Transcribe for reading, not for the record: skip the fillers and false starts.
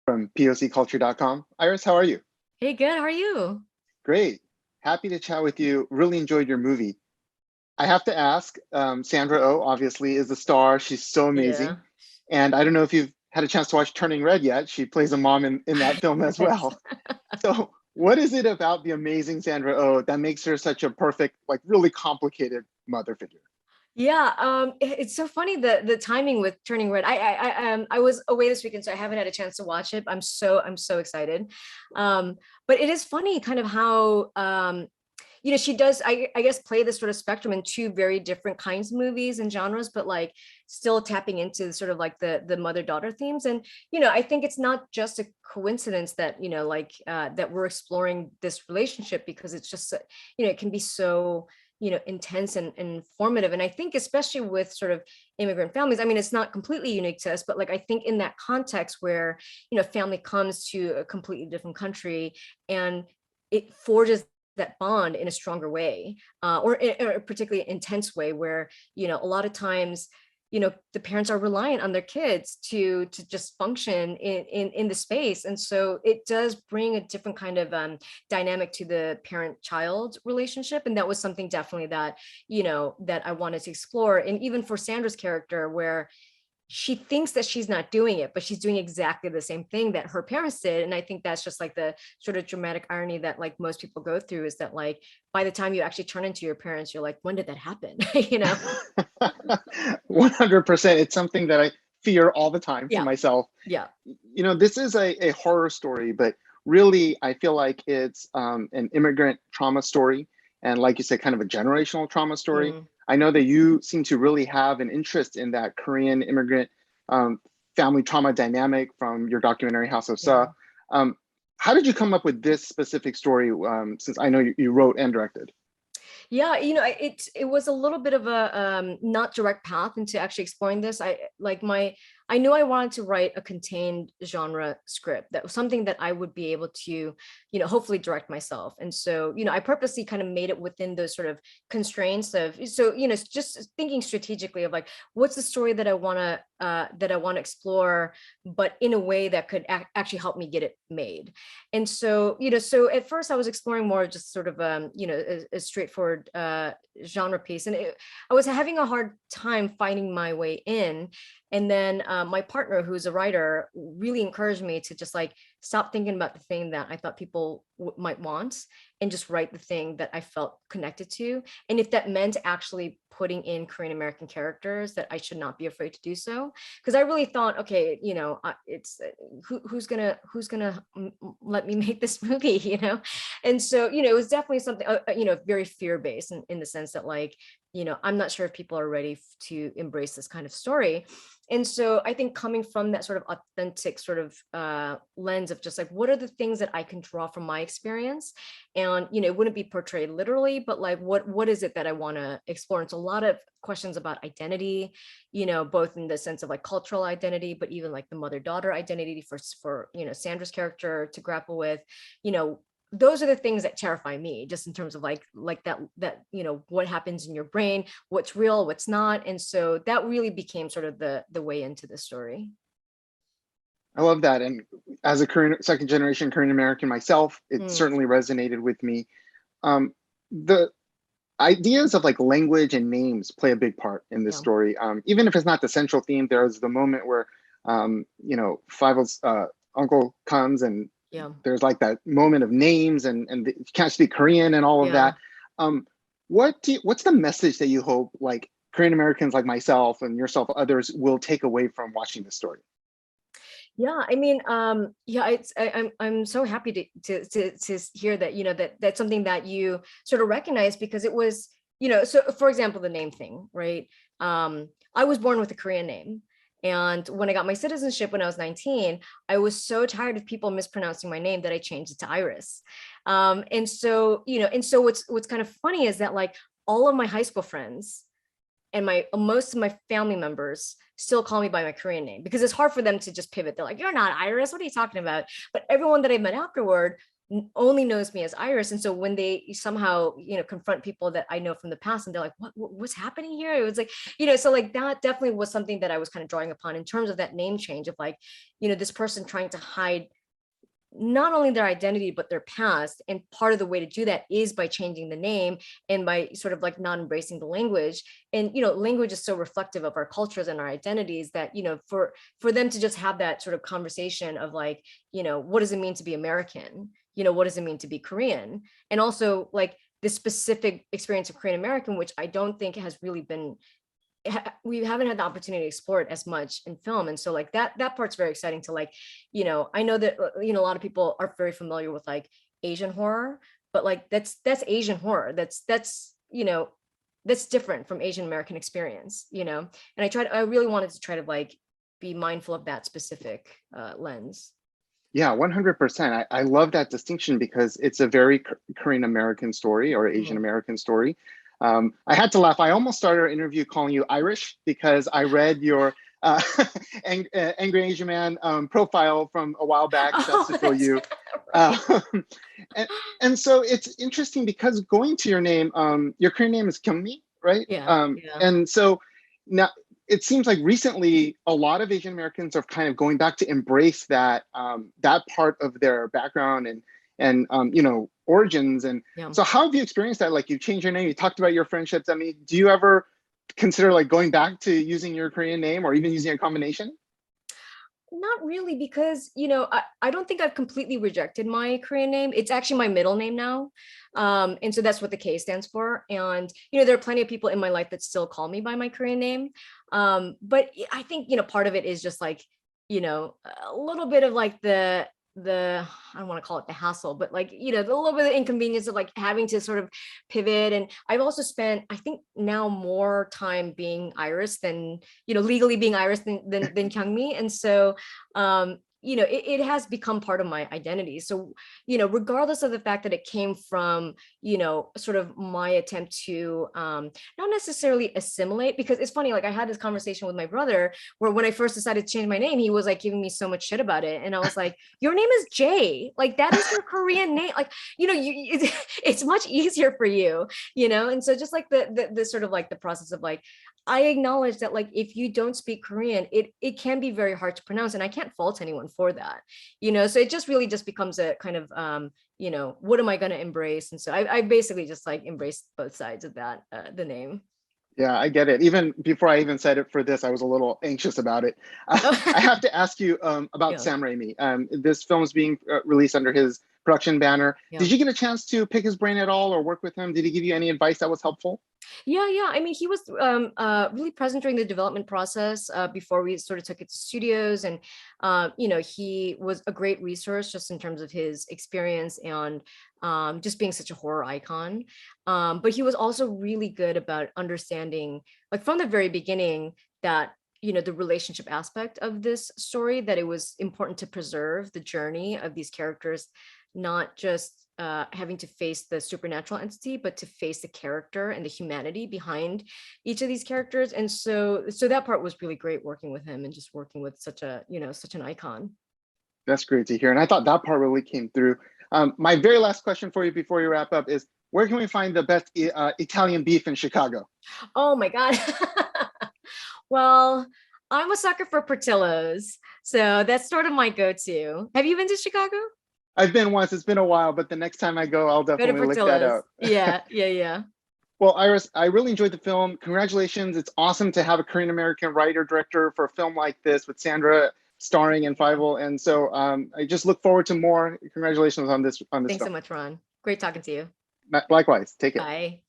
from POCculture.com. Iris, how are you? Hey, good. How are you? Great. Happy to chat with you. Really enjoyed your movie. I have to ask, Sandra Oh obviously is the star. She's so amazing. Yeah. And I don't know if you've had a chance to watch Turning Red yet. She plays a mom in that film as Yes. well. So what is it about the amazing Sandra Oh that makes her such a perfect, like really complicated mother figure? Yeah, it's so funny the timing with Turning Red. I was away this weekend, so I haven't had a chance to watch it. I'm so excited. Um, but it is funny kind of how she does I guess play this sort of spectrum in two very different kinds of movies and genres, but like still tapping into sort of like the mother-daughter themes. And I think it's not just a coincidence that that we're exploring this relationship, because it's just it can be so intense and informative. And I think especially with sort of immigrant families, I mean, it's not completely unique to us, but like I think in that context where family comes to a completely different country and it forges that bond in a stronger way, or in a particularly intense way, where a lot of times the parents are reliant on their kids to just function in the space. And so it does bring a different kind of dynamic to the parent child relationship. And that was something definitely that that I wanted to explore. And even for Sandra's character, where she thinks that she's not doing it, but she's doing exactly the same thing that her parents did. And I think that's just like the sort of dramatic irony that like most people go through, is that like by the time you actually turn into your parents, you're like, when did that happen? 100%. It's something that I fear all the time for Yeah. myself. Yeah. This is a horror story, but really, I feel like it's an immigrant trauma story. And like you said, kind of a generational trauma story. Mm. I know that you seem to really have an interest in that Korean immigrant um, family trauma dynamic from your documentary, House of Yeah. Sa. Um, how did you come up with this specific story, since I know you wrote and directed? Yeah, it was a little bit of a not direct path into actually exploring this. I knew I wanted to write a contained genre script, that was something that I would be able to hopefully direct myself. And so I purposely kind of made it within those sort of constraints of, so just thinking strategically of like, what's the story that I want to explore, but in a way that could actually help me get it made. And so so at first I was exploring more just sort of a straightforward genre piece, and I was having a hard time finding my way in. And then my partner, who's a writer, really encouraged me to just like stop thinking about the thing that I thought people might want, and just write the thing that I felt connected to. And if that meant actually putting in Korean American characters, that I should not be afraid to do so. Because I really thought, okay, it's who's gonna let me make this movie, And so it was definitely something very fear based, in the sense that like I'm not sure if people are ready to embrace this kind of story. And so I think coming from that sort of authentic sort of lens of just like, what are the things that I can draw from my experience? And it wouldn't be portrayed literally, but like what is it that I want to explore? And it's a lot of questions about identity, both in the sense of like cultural identity, but even like the mother-daughter identity for Sandra's character to grapple with. you know those are the things that terrify me, just in terms of like that what happens in your brain, what's real, what's not. And so that really became sort of the way into the story. I love that. And as a Korean second generation Korean American myself, it Mm, certainly resonated with me. Um, the ideas of like language and names play a big part in this yeah. story. Even if it's not the central theme, there's the moment where, Fivel's uncle comes and Yeah. there's like that moment of names and you can't speak Korean and all of Yeah. that. Um, what's the message that you hope like Korean Americans like myself and yourself, others will take away from watching this story? Yeah, I mean, yeah, I'm so happy to hear that, that that's something that you sort of recognize, because it was, so for example, the name thing, right? I was born with a Korean name. And when I got my citizenship when I was 19, I was so tired of people mispronouncing my name that I changed it to Iris. And so, what's kind of funny is that like all of my high school friends and my most of my family members still call me by my Korean name, because it's hard for them to just pivot. They're like, "You're not Iris. What are you talking about?" But everyone that I met afterward only knows me as Iris. And so when they somehow, confront people that I know from the past, and they're like, what's happening here? It was like, so like that definitely was something that I was kind of drawing upon in terms of that name change of like, this person trying to hide not only their identity but their past, and part of the way to do that is by changing the name and by sort of like not embracing the language. And language is so reflective of our cultures and our identities that for them to just have that sort of conversation of like, what does it mean to be American, what does it mean to be Korean, and also like the specific experience of Korean American, which I don't think has really been, we haven't had the opportunity to explore it as much in film. And so like that part's very exciting to like, I know that a lot of people are very familiar with like Asian horror, but like that's Asian horror, that's that's different from Asian American experience, and I really wanted to try to like be mindful of that specific lens. Yeah, 100%. I love that distinction because it's a very Korean American story or Asian American story. I had to laugh. I almost started our interview calling you Irish because I read your Angry Asian Man profile from a while back. That's to fill you. Right. And so it's interesting because going to your name, your Korean name is Kyungmi, right? Yeah. And so now it seems like recently a lot of Asian Americans are kind of going back to embrace that that part of their background and origins. And Yeah. so how have you experienced that? Like you changed your name, you talked about your friendships. I mean, do you ever consider like going back to using your Korean name or even using a combination? Not really, because I don't think I've completely rejected my Korean name. It's actually my middle name now. And so that's what the K stands for. And there are plenty of people in my life that still call me by my Korean name. But I think part of it is just like a little bit of like the I don't want to call it the hassle, but like the little bit of inconvenience of like having to sort of pivot. And I've also spent, I think now, more time being Iris than legally being Iris than Kyungmi. And so it has become part of my identity. So regardless of the fact that it came from sort of my attempt to not necessarily assimilate, because it's funny, like I had this conversation with my brother where when I first decided to change my name, he was like giving me so much shit about it, and I was like, your name is Jay, like that is your Korean name, like it's much easier for you, and so just like the sort of like the process of like, I acknowledge that like if you don't speak Korean, it can be very hard to pronounce, and I can't fault anyone for that, so it just really just becomes a kind of what am I going to embrace? And so I basically just like embraced both sides of that, the name. Yeah, I get it. Even before I even said it for this, I was a little anxious about it. I have to ask you about Yeah, Sam Raimi. This film is being released under his production banner. yeah. Did you get a chance to pick his brain at all or work with him? Did he give you any advice that was helpful? Yeah. I mean, he was really present during the development process before we sort of took it to studios, and he was a great resource just in terms of his experience and just being such a horror icon. But he was also really good about understanding, like from the very beginning, that the relationship aspect of this story, that it was important to preserve the journey of these characters, not just having to face the supernatural entity, but to face the character and the humanity behind each of these characters. And so that part was really great, working with him and just working with such an icon. That's great to hear. And I thought that part really came through. My very last question for you before you wrap up is, where can we find the best Italian beef in Chicago? Oh my God. Well, I'm a sucker for Portillo's, so that's sort of my go-to. Have you been to Chicago? I've been once, it's been a while, but the next time I go, I'll Go to definitely look that Portillo's. up. Yeah. Well, Iris, I really enjoyed the film. Congratulations. It's awesome to have a Korean American writer director for a film like this with Sandra starring in Fievel. And so I just look forward to more. Congratulations on this Thanks so film. much, Ron. Great talking to you. Likewise, take care. Bye.